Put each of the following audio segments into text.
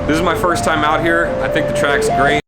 This is my first time out here. I think the track's great.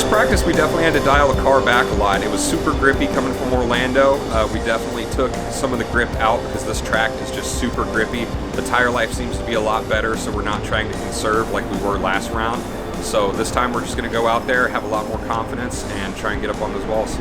Practice, we definitely had to dial the car back a lot. It was super grippy coming from Orlando. We definitely took some of the grip out because this track is just super grippy. The tire life seems to be a lot better, so we're not trying to conserve like we were last round. So this time we're just going to go out there, have a lot more confidence, and try and get up on those walls.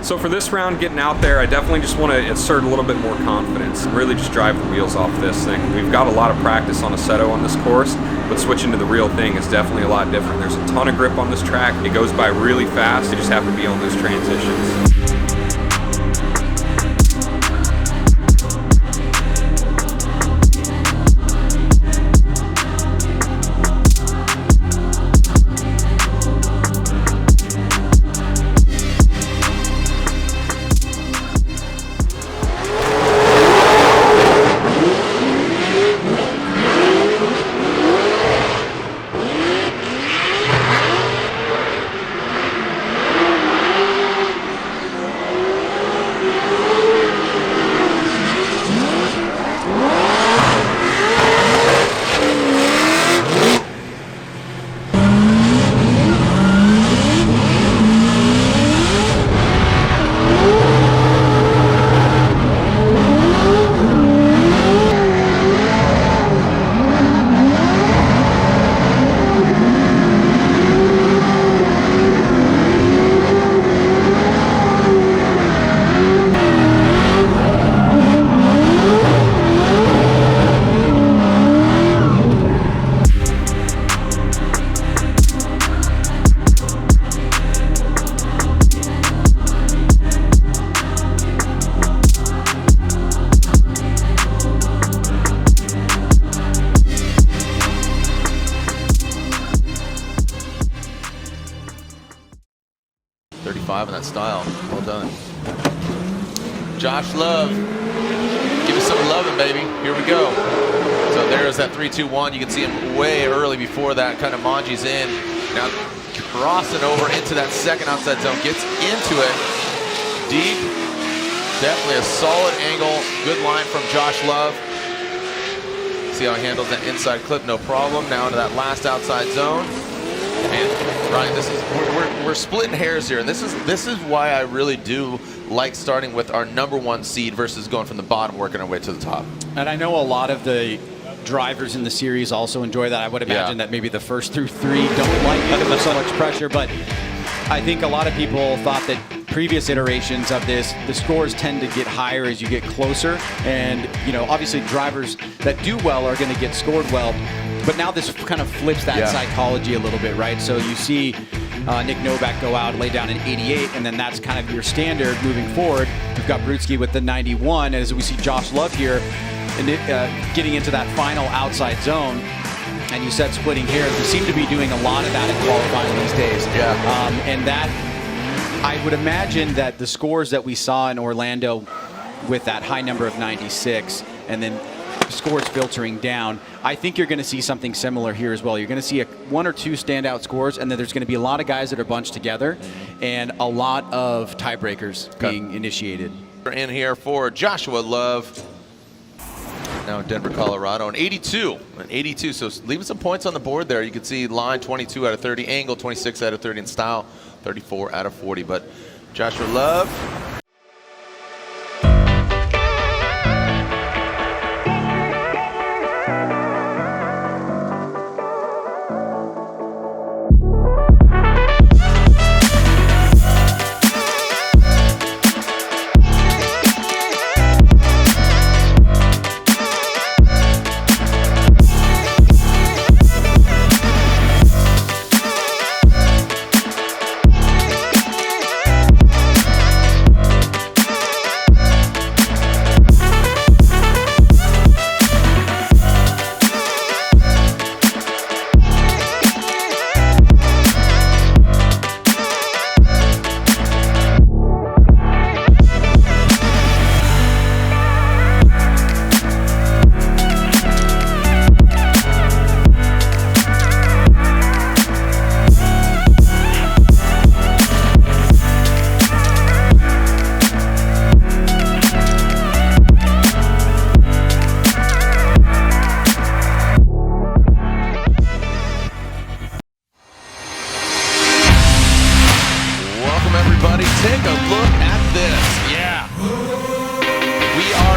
So for this round, getting out there, I definitely just want to insert a little bit more confidence and really just drive the wheels off this thing. We've got a lot of practice on Assetto on this course, but switching to the real thing is definitely a lot different. There's a ton of grip on this track. It goes by really fast. You just have to be on those transitions. In that style. Well done. Josh Love. Give us some loving, baby. Here we go. So there's that 3-2-1. You can see him way early before that. Kind of Manji's in. Now crossing over into that second outside zone. Gets into it. Deep. Definitely a solid angle. Good line from Josh Love. See how he handles that inside clip. No problem. Now into that last outside zone. And Ryan, this is we're splitting hairs here, and this is why I really do like starting with our #1 seed versus going from the bottom, working our way to the top. And I know a lot of the drivers in the series also enjoy that. I would imagine that maybe the first through 3 don't like it. There's so much pressure, but I think a lot of people thought that previous iterations of this, the scores tend to get higher as you get closer, and you know, obviously drivers that do well are going to get scored well. But now this kind of flips that psychology a little bit, right? So you see Nick Novak go out, lay down an 88, and then that's kind of your standard moving forward. We've got Brudski with the 91, as we see Josh Love here and getting into that final outside zone. And you said splitting hairs. We seem to be doing a lot of that in qualifying these days. And that, I would imagine that the scores that we saw in Orlando with that high number of 96, and then scores filtering down, I think you're going to see something similar here as well. You're going to see 1 or 2 standout scores, and then there's going to be a lot of guys that are bunched together and a lot of tiebreakers being initiated. We're in here for Joshua Love, now in Denver, Colorado, an 82. An 82, so leaving some points on the board there. You can see line 22 out of 30, angle 26 out of 30, and style 34 out of 40. But Joshua Love,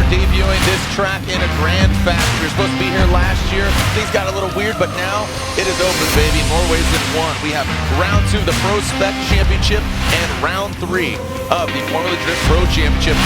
debuting this track in a grand fashion. You're supposed to be here last year. Things got a little weird, but now it is open, baby. More ways than one. We have round 2 of the Pro Spec Championship and round 3 of the Formula Drift Pro Championship.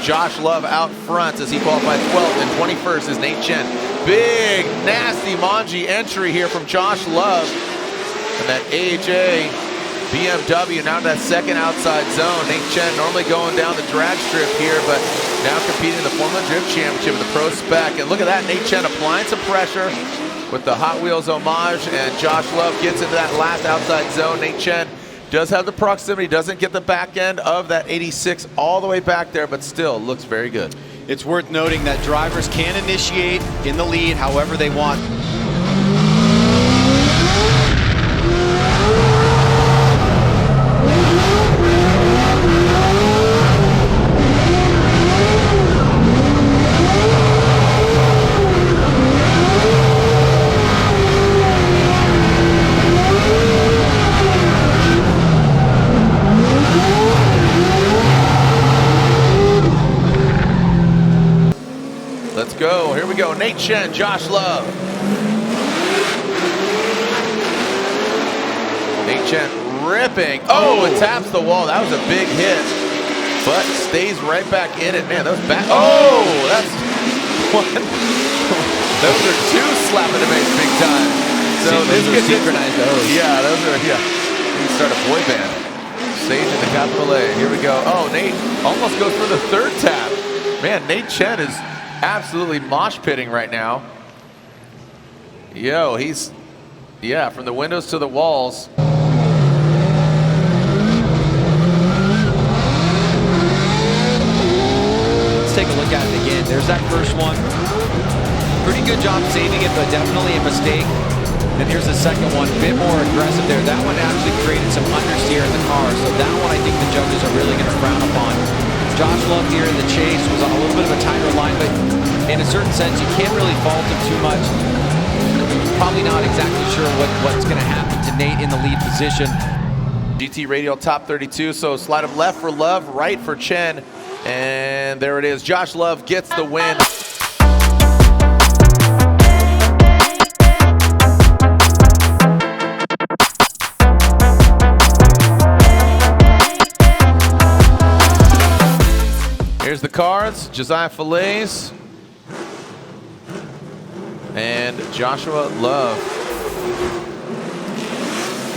Josh Love out front as he qualified 12th, and 21st is Nate Chen. Big, nasty Manji entry here from Josh Love. And that AJ BMW now to that second outside zone. Nate Chen normally going down the drag strip here, but now competing in the Formula Drift Championship with the Pro Spec. And look at that, Nate Chen applying some pressure with the Hot Wheels homage, and Josh Love gets into that last outside zone. Nate Chen does have the proximity, doesn't get the back end of that 86 all the way back there, but still looks very good. It's worth noting that drivers can initiate in the lead however they want. Let's go. Here we go. Nate Chen, Josh Love. Nate Chen ripping. Oh, it taps the wall. That was a big hit, but stays right back in it. Man, that was back. Oh, that's one. Those are two slapping the face big time. So this could synchronize those. Yeah, those are, yeah. You can start a boy band. Sage in the capital A. Here we go. Oh, Nate almost goes for the third tap. Man, Nate Chen is absolutely mosh pitting right now. Yo, he's, yeah, from the windows to the walls. Let's take a look at it again. There's that first one. Pretty good job saving it, but definitely a mistake. And here's the second one, a bit more aggressive there. That one actually created some understeer in the car, so that one I think the judges are really going to frown upon. Josh Love here in the chase was on a little bit of a tighter line, but in a certain sense, you can't really fault him too much. Probably not exactly sure what's going to happen to Nate in the lead position. GT Radial top 32, so slide of left for Love, right for Chen, and there it is. Josh Love gets the win. Here's the cards, Josiah Fallaise and Joshua Love.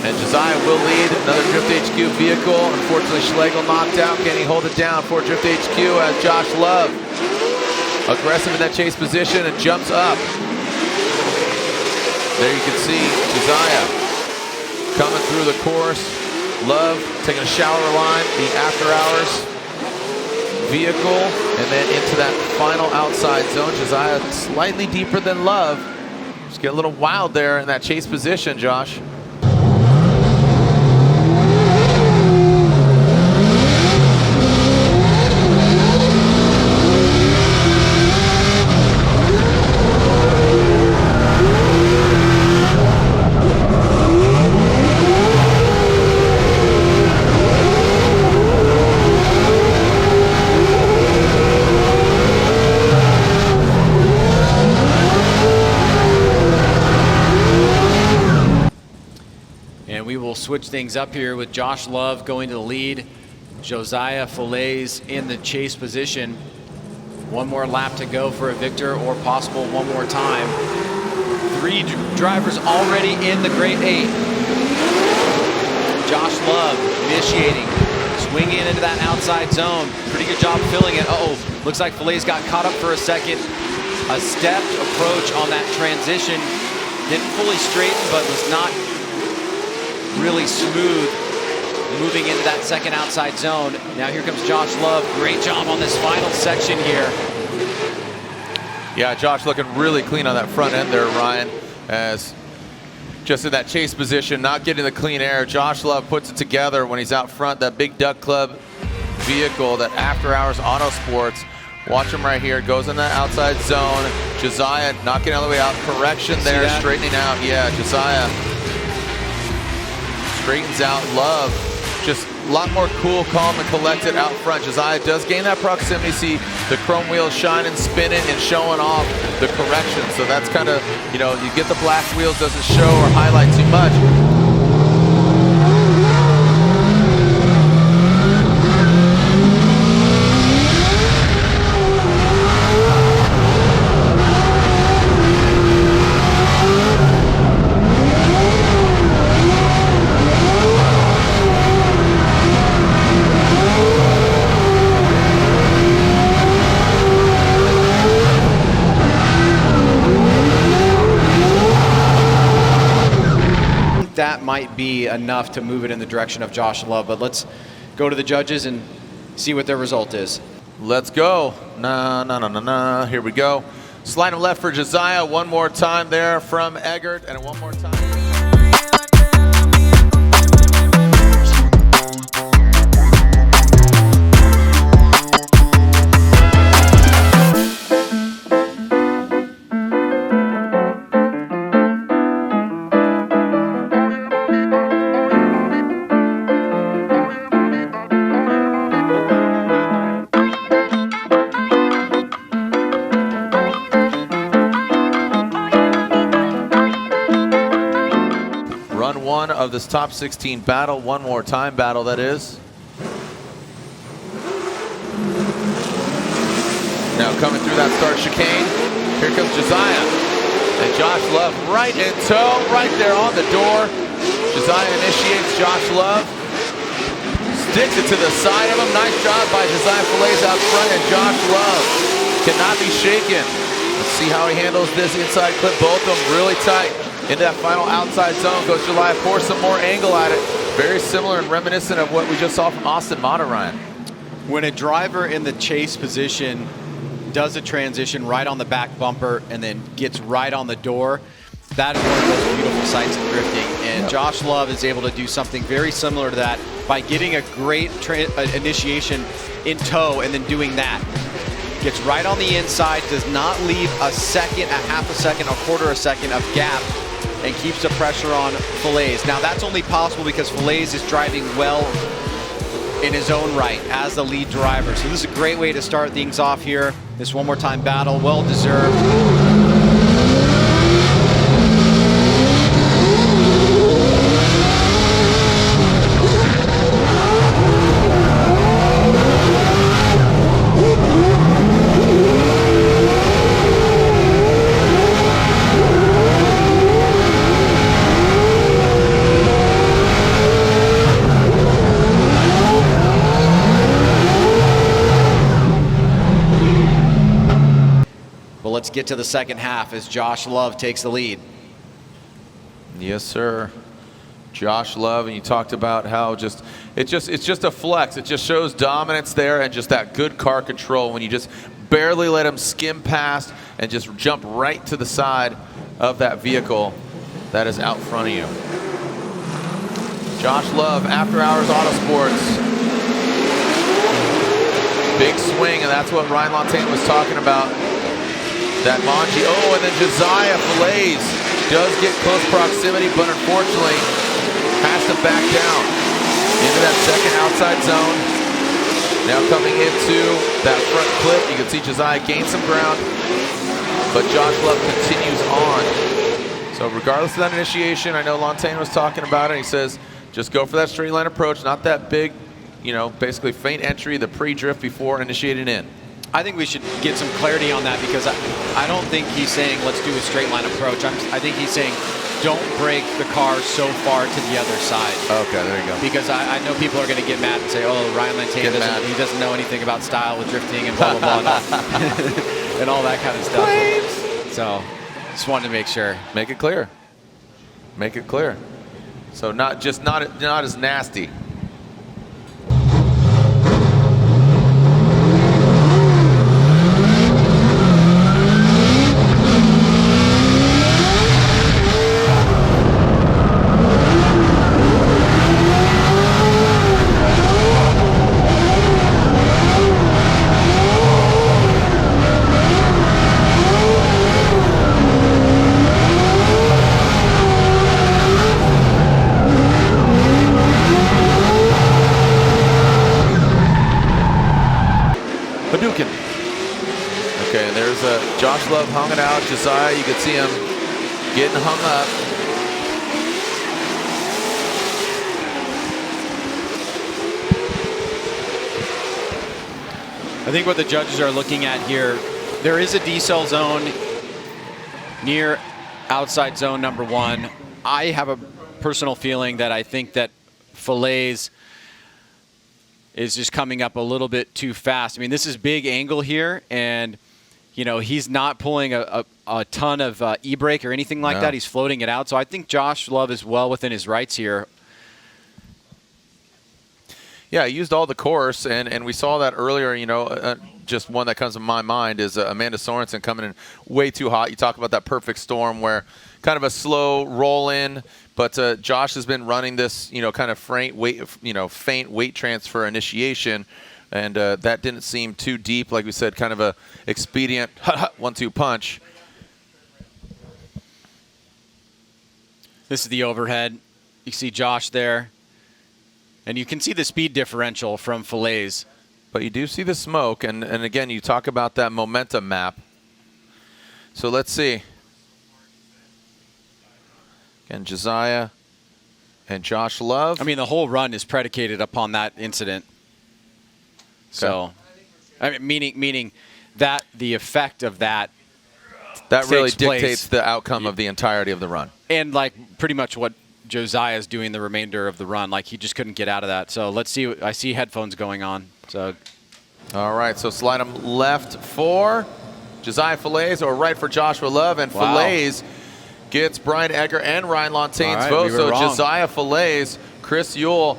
And Josiah will lead another Drift HQ vehicle. Unfortunately, Schlegel knocked out. Can he hold it down for Drift HQ as Josh Love, aggressive in that chase position and jumps up. There you can see Josiah coming through the course. Love taking a shower line, the after hours vehicle, and then into that final outside zone. Josiah slightly deeper than Love. Just get a little wild there in that chase position, Josh. Switch things up here with Josh Love going to the lead. Josiah Fallaise in the chase position. One more lap to go for a victor, or possible one more time. 3 drivers already in the Great 8. Josh Love initiating, swinging into that outside zone. Pretty good job filling it. Uh-oh, looks like Fallaise got caught up for a second. A stepped approach on that transition. Didn't fully straighten, but was not really smooth moving into that second outside zone. Now here comes Josh Love. Great job on this final section here. Yeah, Josh looking really clean on that front end there, Ryan, as just in that chase position, not getting the clean air. Josh Love puts it together when he's out front, that big Duck Club vehicle, that After Hours Autosports. Watch him right here, goes in that outside zone. Josiah not getting all the way out. Correction there, straightening out. Yeah, Josiah straightens out. Love just a lot more cool, calm, and collected out front. Josiah does gain that proximity. See the chrome wheels shining, spinning, and showing off the correction. So that's kind of, you know, you get the black wheels, doesn't show or highlight too much. That might be enough to move it in the direction of Josh Love, but let's go to the judges and see what their result is. Let's go. Here we go. Slide him left for Josiah. One more time there from Eggert, and one more time. Of this top 16 battle, one more time battle that is. Now coming through that start chicane, here comes Josiah. And Josh Love right in tow, right there on the door. Josiah initiates Josh Love. Sticks it to the side of him. Nice job by Josiah Fallaise out front, and Josh Love cannot be shaken. Let's see how he handles this inside clip. Both of them really tight. Into that final outside zone goes July. Pour some more angle at it. Very similar and reminiscent of what we just saw from Austin Mata, Ryan. When a driver in the chase position does a transition right on the back bumper and then gets right on the door, that is one of those beautiful sights in drifting. And Josh Love is able to do something very similar to that by getting a great initiation in tow and then doing that. Gets right on the inside, does not leave a second, a half a second, a quarter a second of gap, and keeps the pressure on Fallaise. Now that's only possible because Fallaise is driving well in his own right as the lead driver. So this is a great way to start things off here. This one more time battle, well deserved. Let's get to the second half as Josh Love takes the lead. Yes, sir. Josh Love, and you talked about how it's just a flex. It just shows dominance there and just that good car control when you just barely let him skim past and just jump right to the side of that vehicle that is out front of you. Josh Love, After Hours Autosports. Big swing, and that's what Ryan Lantain was talking about. That Manji, oh, and then Josiah Fallaise does get close proximity, but unfortunately has to back down into that second outside zone. Now coming into that front clip, you can see Josiah gain some ground, but Josh Love continues on. So regardless of that initiation, I know Lantain was talking about it. He says, just go for that straight line approach, not that big, you know, basically feint entry, the pre-drift before initiating in. I think we should get some clarity on that, because I don't think he's saying let's do a straight line approach. I think he's saying don't break the car so far to the other side. Okay, there you go. Because I know people are going to get mad and say, oh, Ryan Lantain doesn't know anything about style with drifting and blah, blah, blah, and all that kind of stuff. Claims. So just wanted to make sure. Make it clear. Make it clear. So not as nasty. Okay, there's Josh Love hung it out. Josiah, you can see him getting hung up. I think what the judges are looking at here, there is a decel zone near outside zone number 1. I have a personal feeling that I think that Fallaise is just coming up a little bit too fast. I mean, this is big angle here, and you know, he's not pulling a ton of e-brake or anything like that. He's floating it out. So I think Josh Love is well within his rights here. Yeah, he used all the course, and we saw that earlier. You know, just one that comes to my mind is Amanda Sorensen coming in way too hot. You talk about that perfect storm where kind of a slow roll in, but Josh has been running this, you know, kind of faint weight transfer initiation, and that didn't seem too deep. Like we said, kind of a expedient 1-2 punch. This is the overhead. You see Josh there. And you can see the speed differential from Fallaise. But you do see the smoke, and again, you talk about that momentum map. So let's see. Again, Josiah and Josh Love. I mean, the whole run is predicated upon that incident. So, I mean, meaning that the effect of that really dictates the outcome of the entirety of the run. And like pretty much what Josiah is doing the remainder of the run. Like he just couldn't get out of that. So let's see. I see headphones going on. So, all right. So slide them left for Josiah Fallaise or right for Joshua Love, and Fallaise gets Brian Egger and Ryan Lantain's vote. So Josiah Fallaise, Chris Yule